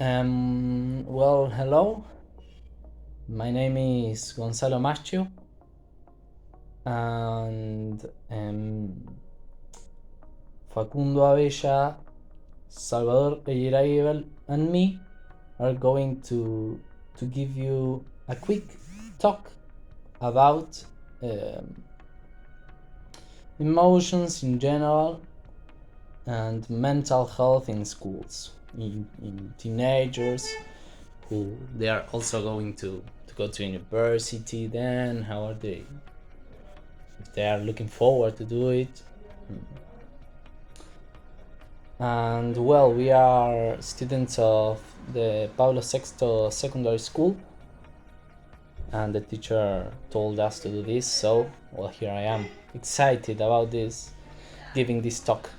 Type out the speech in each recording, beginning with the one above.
Well, hello. My name is Gonzalo Maschio, and Facundo Abella, Salvador, Eyeraguibel, and me are going to give you a quick talk about um, emotions in general and mental health in schools, in teenagers who they are also going to go to university. Then how are they, if they are looking forward to do it? And well, we are students of the Pablo Sexto Secondary School, and the teacher told us to do this, so well, here I am, excited about this, giving this talk.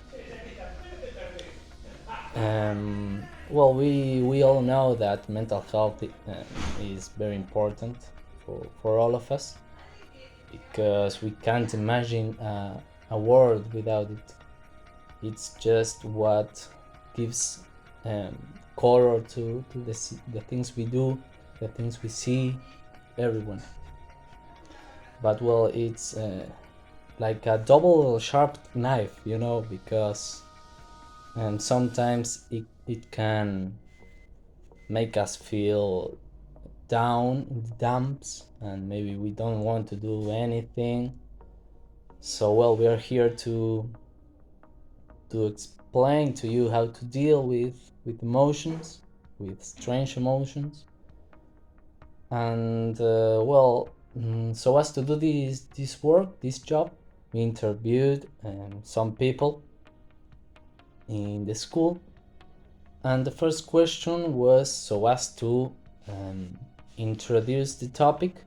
Well, we all know that mental health is very important for all of us, because we can't imagine a world without it. It's just what gives color to the things we do, the things we see, everyone. But well, it's like a double sharp knife, because sometimes it can make us feel down in the dumps, and maybe we don't want to do anything. So well, we are here to explain to you how to deal with emotions, with strange emotions, and so as to do this work, this job, we interviewed some people in the school, and the first question was so as to introduce the topic,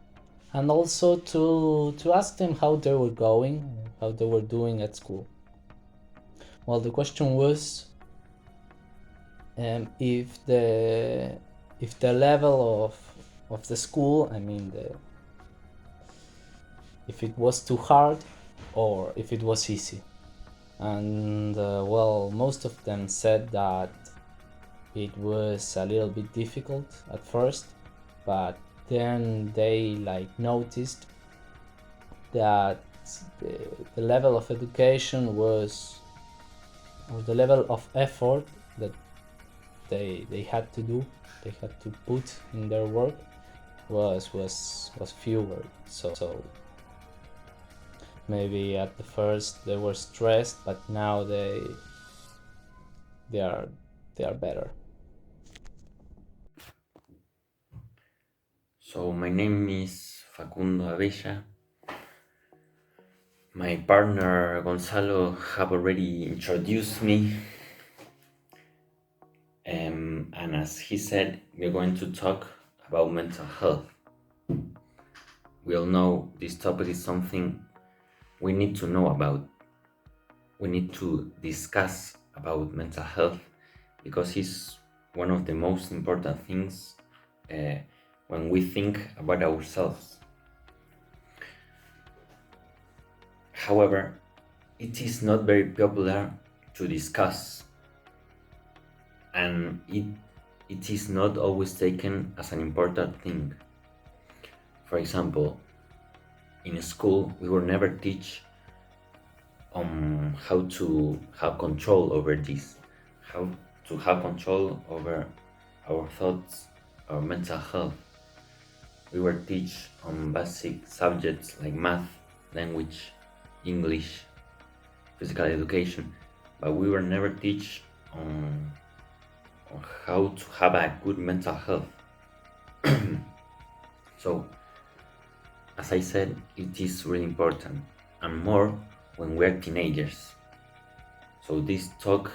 and also to ask them how they were going, how they were doing at school. Well, the question was if the level of the school, I mean, if it was too hard or if it was easy. And well, most of them said that it was a little bit difficult at first, but then they like noticed that the level of education was, or the level of effort that they had to do, they had to put in their work, was fewer. So maybe at the first they were stressed, but now they are they are better. So my name is Facundo Abella. My partner Gonzalo have already introduced me, and as he said, we're going to talk about mental health. We all know this topic is something we need to know about. We need to discuss about mental health because it's one of the most important things uh, when we think about ourselves. However, it is not very popular to discuss, and it is not always taken as an important thing. For example, in school, we were never teach how to have control over this, how to have control over our thoughts, our mental health. We were teach on basic subjects like math, language, English, physical education, but we were never teach on how to have a good mental health. So, as I said, it is really important, and more when we're teenagers. So this talk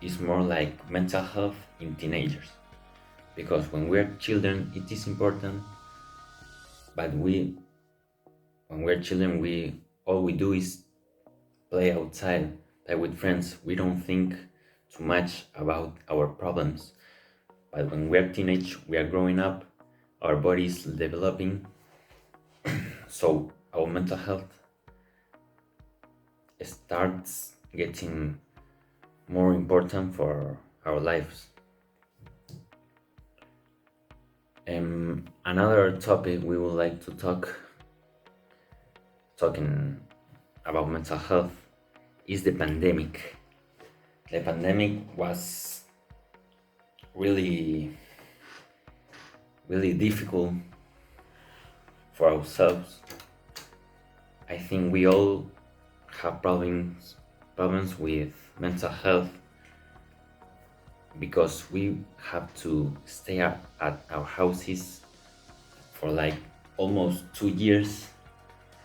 is more like mental health in teenagers, because when we're children, it is important, but when we're children, we all we do is play outside, play with friends. We don't think too much about our problems. But when we're teenage, we are growing up, our body is developing, so our mental health starts getting more important for our lives. Another topic we would like to talking about mental health is the pandemic. The pandemic was really really difficult for ourselves. I think we all have problems with mental health because we have to stay at our houses for like almost 2 years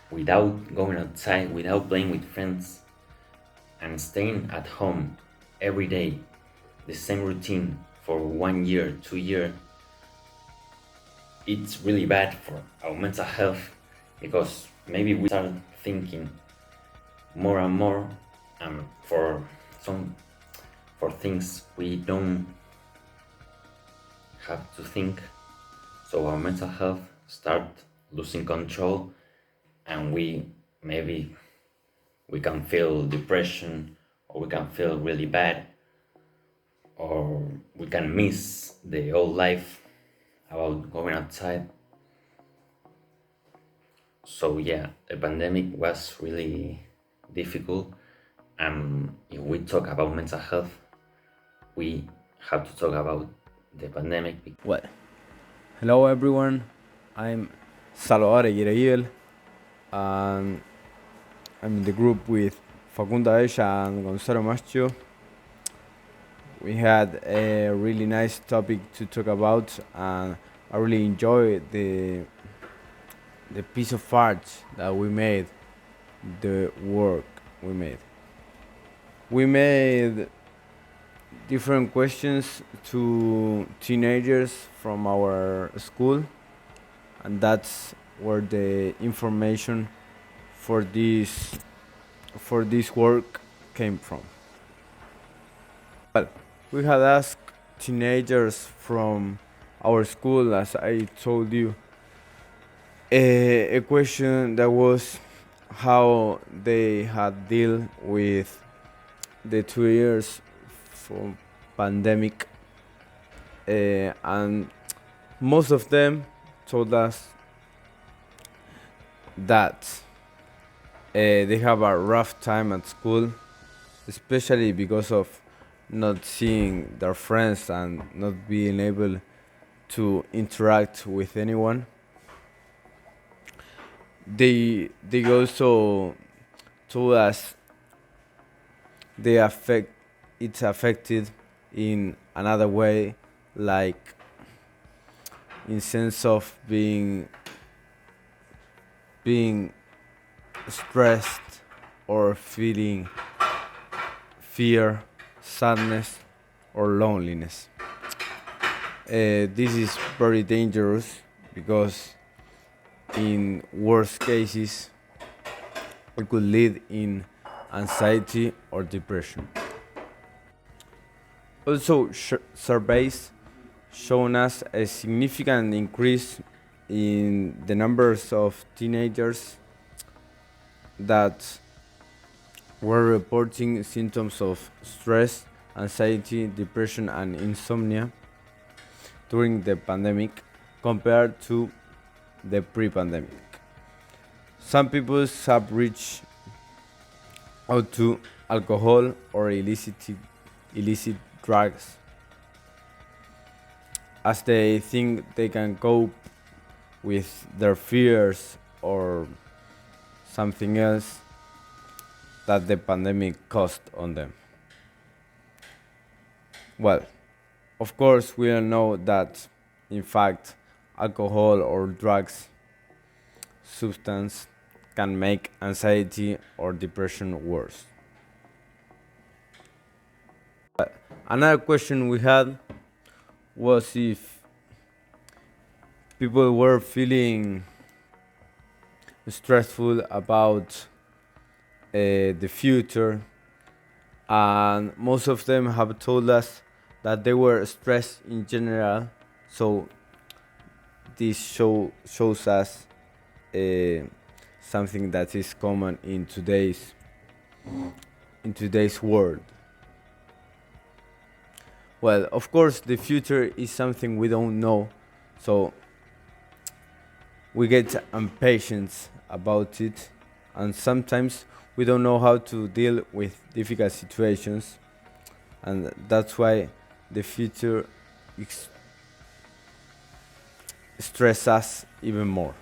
without going outside, without playing with friends, and staying at home every day, the same routine for 1 year, 2 years. It's really bad for our mental health because maybe we start thinking more and more for some for things we don't have to think, so our mental health start losing control, and maybe we can feel depression, or we can feel really bad, or we can miss the old life about going outside. So yeah, the pandemic was really difficult. If we talk about mental health, we have to talk about the pandemic. Well, hello everyone. I'm Salvador Eyeraguibel, and I'm in the group with Facundo, Abella, and Gonzalo Maschio. We had a really nice topic to talk about, and I really enjoyed the piece of art that we made, the work we made. We made different questions to teenagers from our school, and that's where the information for this work came from. Well, we had asked teenagers from our school, as I told you, a question that was how they had dealt with the 2 years from pandemic, and most of them told us that they have a rough time at school, especially because of not seeing their friends and not being able to interact with anyone. They also told us they affect it's affected in another way, like in sense of being stressed or feeling fear, sadness, or loneliness. This is very dangerous because in worst cases it could lead in anxiety or depression. Also, surveys shown us a significant increase in the numbers of teenagers that were reporting symptoms of stress, anxiety, depression, and insomnia during the pandemic compared to the pre-pandemic. Some people have reached out to alcohol or illicit drugs as they think they can cope with their fears or something else that the pandemic caused on them. Well, of course, we all know that, in fact, alcohol or drugs substance can make anxiety or depression worse. Another question we had was if people were feeling stressful about the future, and most of them have told us that they were stressed in general. So this shows us something that is common in today's world. Well, of course, the future is something we don't know, So we get impatient about it, and sometimes we don't know how to deal with difficult situations, and that's why the future stresses us even more.